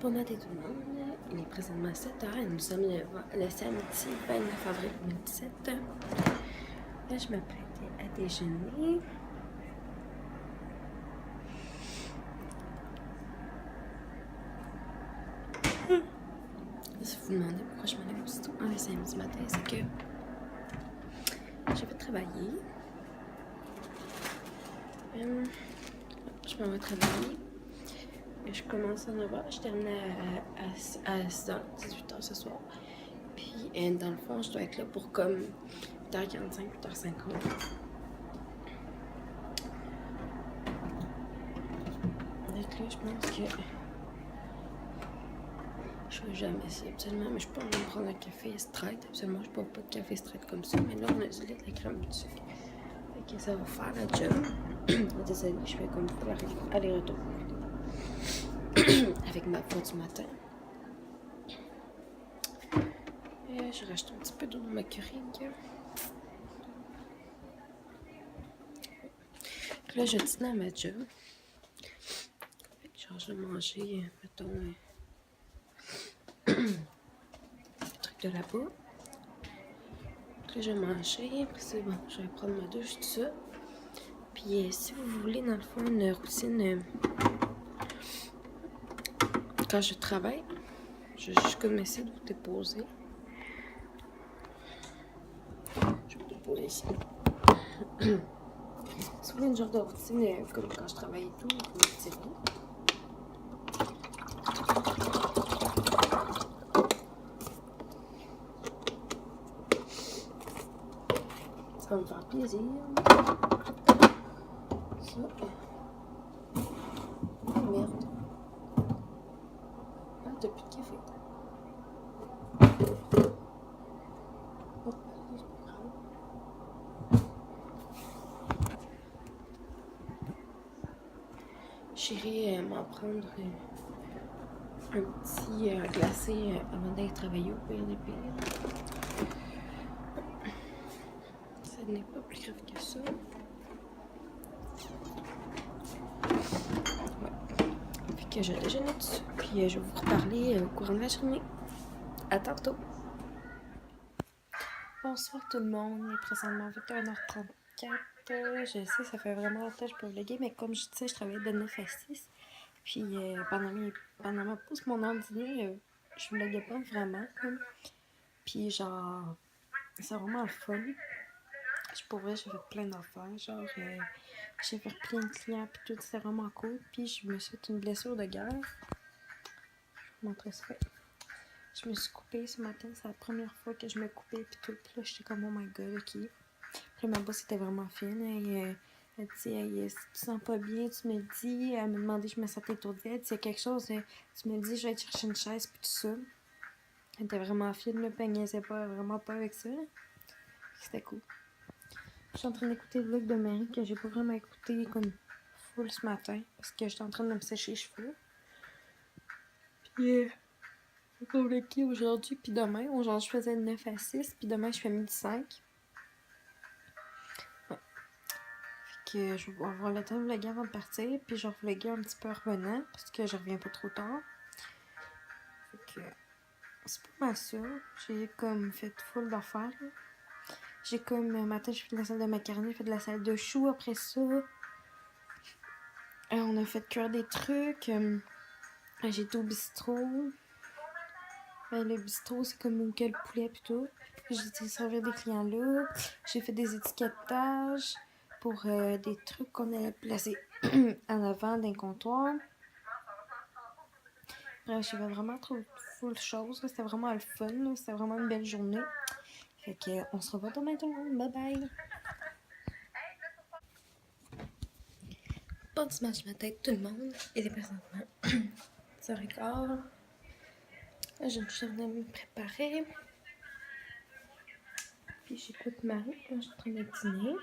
Bon matin tout le monde, il est présentement 7h et nous sommes le samedi 29 avril 2017. Là, je m'apprêtais à déjeuner. Si vous vous demandez pourquoi je me lève aussitôt le samedi matin, c'est que j'ai fait travailler. Je m'en vais travailler. Je commence à 9h, je termine à 6h, 18h ce soir. Puis, dans le fond, je dois être là pour comme 8h45, 8h50. Donc là, je pense que je fais jamais ça absolument, mais je peux en prendre un café straight. Absolument, je ne bois pas de café straight comme ça, mais là, on a du lait, de la crème du sucre. Fait que ça va faire la job. Désolée, je fais comme pour aller-retour avec ma voix du matin. Et je rajoute un petit peu d'eau dans ma Keurig. Là, je dîne à ma job. Genre, je vais manger, mettons, des trucs de là-bas. Là, je vais manger, après c'est bon, je vais prendre ma douche, tout ça. Puis, si vous voulez, dans le fond, une routine, quand je travaille, je vais juste comme essayer de vous déposer. Je vais vous déposer ici. Si vous voulez une genre de routine, comme quand je travaille et tout, vous me direz. Ça va me faire plaisir. Ça. Oh merde. Ah, t'as plus de café. Oh, c'est pas grave. J'irai m'en prendre un petit glacé avant d'aller travailler au PNP. Ça n'est pas plus grave que ça. Puis que je déjeune dessus. Puis je vais vous reparler au courant de la journée. À tantôt. Bonsoir tout le monde. Il est présentement 21h34. Je sais, ça fait vraiment longtemps que je peux vlogger, mais comme je disais, je travaillais de 9 à 6. Puis pendant ma pause, mon heure de dîner, je vloguais pas vraiment. Comme. Puis genre, c'est vraiment le fun. Pour vrai, j'ai fait plein d'affaires. Genre, j'ai fait plein de clients, puis tout, c'était vraiment cool. Puis je me suis fait une blessure de guerre. Je vais vous montrer ça. Je me suis coupée ce matin, c'est la première fois que je me coupais, puis tout. Puis là, j'étais comme, oh my god, ok. Puis là, ma boss était vraiment fine. Elle dit, hey, si tu te sens pas bien, tu me le dis. Elle me demandait, je me sentais étourdie. Elle dit, s'il y a quelque chose, tu me le dis, je vais te chercher une chaise, puis tout ça. Elle était vraiment fine, là, puis elle niaisait pas, vraiment pas avec ça. C'était cool. Je suis en train d'écouter le vlog de Marie que j'ai pas vraiment écouté comme full ce matin parce que j'étais en train de me sécher les cheveux. Puis j'ai pas vlogué aujourd'hui puis demain. Aujourd'hui je faisais de 9 à 6 puis demain je fais midi 5. Ouais. Fait que je vais avoir le temps de vlogger avant de partir puis je vais vlogger un petit peu en revenant parce que je reviens pas trop tard. Fait que c'est pas mal ça. J'ai comme fait full d'affaires. J'ai comme matin je fais de la salle de macaroni, j'ai fait de la salle de choux après ça. On a fait cuire des trucs. J'ai été au bistrot. Le bistrot, c'est comme où quel poulet pis tout. J'ai été servir des clients là. J'ai fait des étiquetages pour des trucs qu'on allait placer en avant d'un comptoir. Bref, j'ai fait vraiment trop full choses. C'était vraiment le fun. C'était vraiment une belle journée. Fait que on se revoit demain tout le monde. Bye bye! Bon dimanche matin tout le monde. Il est présentement 10h15. Là, je viens de me préparer. Puis j'écoute Marie. Là, je suis en train de dîner.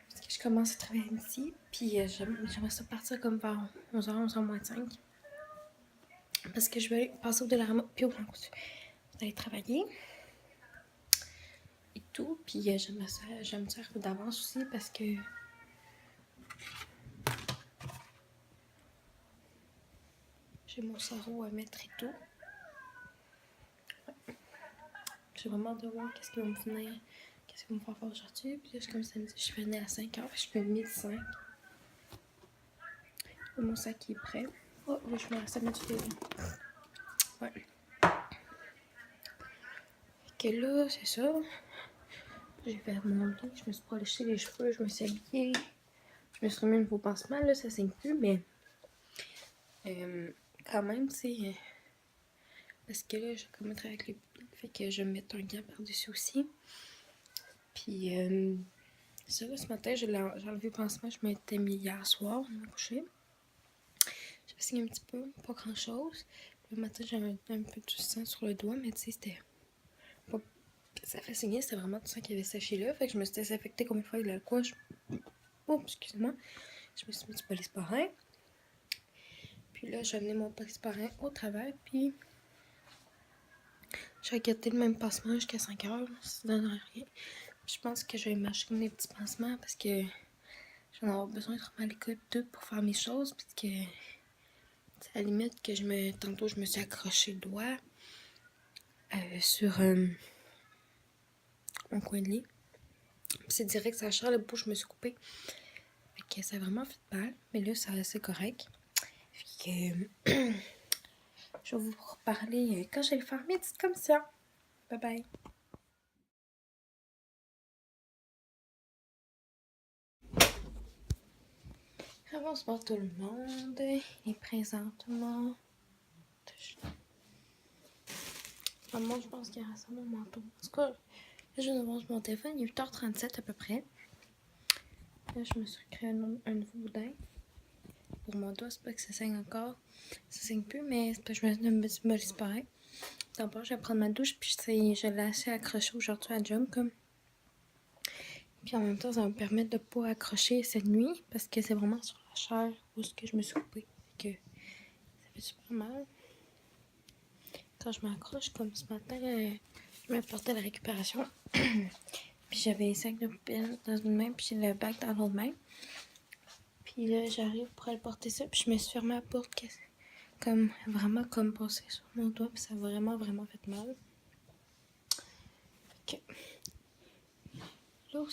Parce que je commence à travailler à midi. Puis j'aimerais ça partir comme vers 11h, 11h moins 5. Parce que je vais aller passer au Dollarama. Puis au Grand Coutu. D'aller travailler. Et tout. Puis j'aime ça arriver d'avance aussi parce que J'ai mon sarrau à mettre et tout. J'ai vraiment hâte de voir qu'est-ce qu'ils vont me finir, qu'est-ce qu'ils vont me faire aujourd'hui. Puis là, comme samedi, je finis à 5h, je fais midi 5. Mon sac est prêt. Oh, oui, je me reste à mettre du thé. Ouais. Ok, là, c'est ça. J'ai fait mon lit, je me suis poliché les cheveux, je me suis habillée. Je me suis remis un nouveau pansement, là, ça saigne plus, mais quand même, tu sais, parce que là, je vais commencer avec les poupées, fait que je vais me mettre un gant par-dessus aussi. Puis, ça, là, ce matin, j'ai enlevé le pansement, je m'étais mis hier soir, je me coucher. J'ai passé un petit peu, pas grand-chose. Le matin, j'avais un peu de sang sur le doigt, mais tu sais, c'était pas... Ça fait saigner, c'était vraiment du sang qui avait séché là, fait que je me suis désinfectée comme il faut avec de l'alcool. Oh, excusez-moi. Je me suis mis du polysporin. Puis là, j'ai amené mon polysporin au travail, puis j'ai gâté le même pansement jusqu'à 5h, ça donne rien. Puis je pense que je vais m'acheter des petits pansements parce que j'en ai besoin de remettre à l'école tout pour faire mes choses, puis que c'est à la limite que tantôt je me suis accroché le doigt sur mon coin de lit. Puis c'est direct, ça charle le bout, je me suis coupée. Fait que ça a vraiment fait mal, mais là, c'est correct. Fait que je vais vous reparler quand je vais le faire mes petites comme ça. Bye bye. Bonsoir tout le monde. Et présentement, moi je pense qu'il reste mon manteau. En tout cas, là, je viens de voir sur mon téléphone, il est 8h37 à peu près. Là, je me suis créé un nouveau boudin. Pour mon doigt, c'est pas que ça saigne encore. Ça saigne plus, mais c'est parce que je me suis disparaître. D'abord, je vais prendre ma douche, puis je l'ai assez accroché aujourd'hui à job, comme. Puis en même temps, ça va me permettre de pas accrocher cette nuit, parce que c'est vraiment sur la chair où ce que je me suis coupée. Fait que ça fait super mal. Quand je m'accroche, comme ce matin, je m'apportais la récupération. Puis j'avais un sac de poubelle dans une main, puis j'ai le bac dans l'autre main. Puis là, j'arrive pour aller porter ça, puis je me suis fermée la porte, vraiment comme passé sur mon doigt, puis ça a vraiment fait mal. Ok. Là,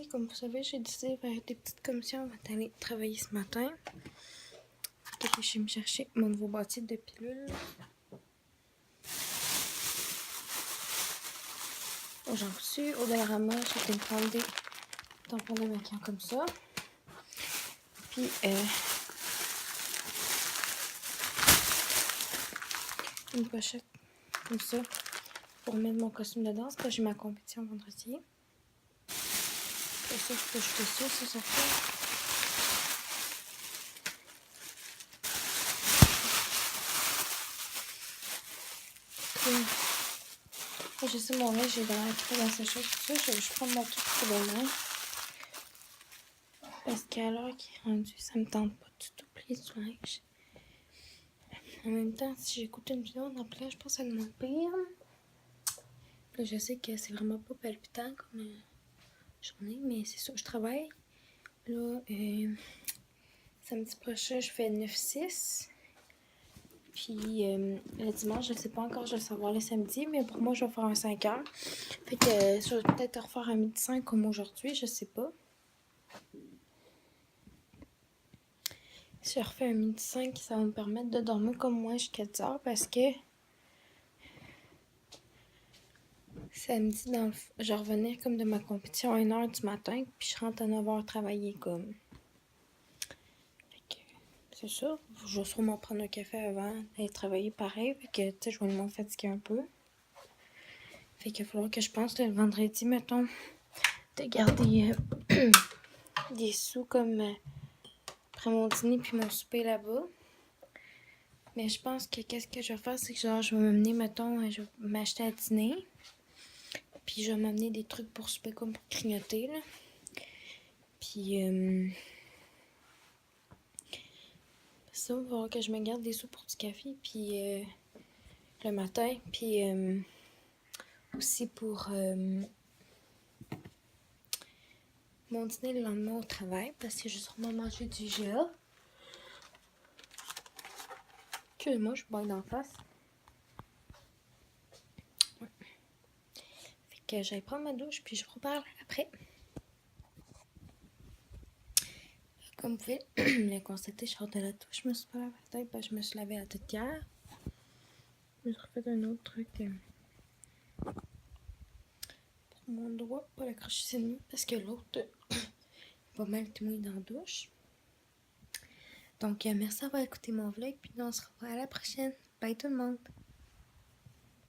comme vous savez, j'ai décidé de faire des petites commissions avant d'aller travailler ce matin. Fait que je vais me chercher mon nouveau boîtier de pilules. J'en reçu au Dollarama, j'ai été me prendre des tampons démaquillants comme ça. Puis, une pochette comme ça pour mettre mon costume de danse, parce que j'ai ma compétition vendredi. Puis ça, je peux jeter ça fait. Je sais, mon linge, j'ai dans la clé dans ces choses, tout ça. Je prends mon truc pour demain. Parce qu'à l'heure qui est rendue, ça me tente pas du tout plier du linge. En même temps, si j'écoute une vidéo en plein, je pense que ça demande pire. Là, je sais que c'est vraiment pas palpitant comme journée, mais c'est ça, je travaille. Là, samedi prochain, je fais 9-6. Puis le dimanche, je ne sais pas encore, je vais le savoir le samedi, mais pour moi, je vais faire un 5h. Fait que je vais peut-être refaire un midi 5 comme aujourd'hui, je sais pas. Si je refais un midi 5, ça va me permettre de dormir comme moi jusqu'à 10h parce que samedi, je vais revenir comme de ma compétition à 1h du matin, puis je rentre à 9h travailler comme. Fait que c'est ça. Je vais sûrement prendre un café avant d'aller travailler pareil, fait que tu sais, je vais me fatiguer un peu. Fait qu'il va falloir que je pense le vendredi, mettons, de garder des sous comme après mon dîner puis mon souper là-bas. Mais je pense que qu'est-ce que je vais faire, c'est que genre, je vais m'amener, mettons, je vais m'acheter à dîner. Puis je vais m'amener des trucs pour souper comme pour grignoter, là. Puis ça, il va falloir que je me garde des sous pour du café, puis le matin, puis aussi pour mon dîner le lendemain au travail, parce que je vais sûrement manger du IGA. Excusez-moi, je bois d'en face. Ouais. Fait que j'allais prendre ma douche, puis je vous reparle après. Comme vous pouvez le constater, je sors de la douche, je me suis pas lavé la tête, parce que je me suis lavé la tête hier. Je me suis refait un autre truc pour mon doigt, pas l'accrocher sur le parce que l'autre va mal tout mouillé dans la douche. Donc, merci d'avoir écouté mon vlog, puis on se revoit à la prochaine. Bye tout le monde!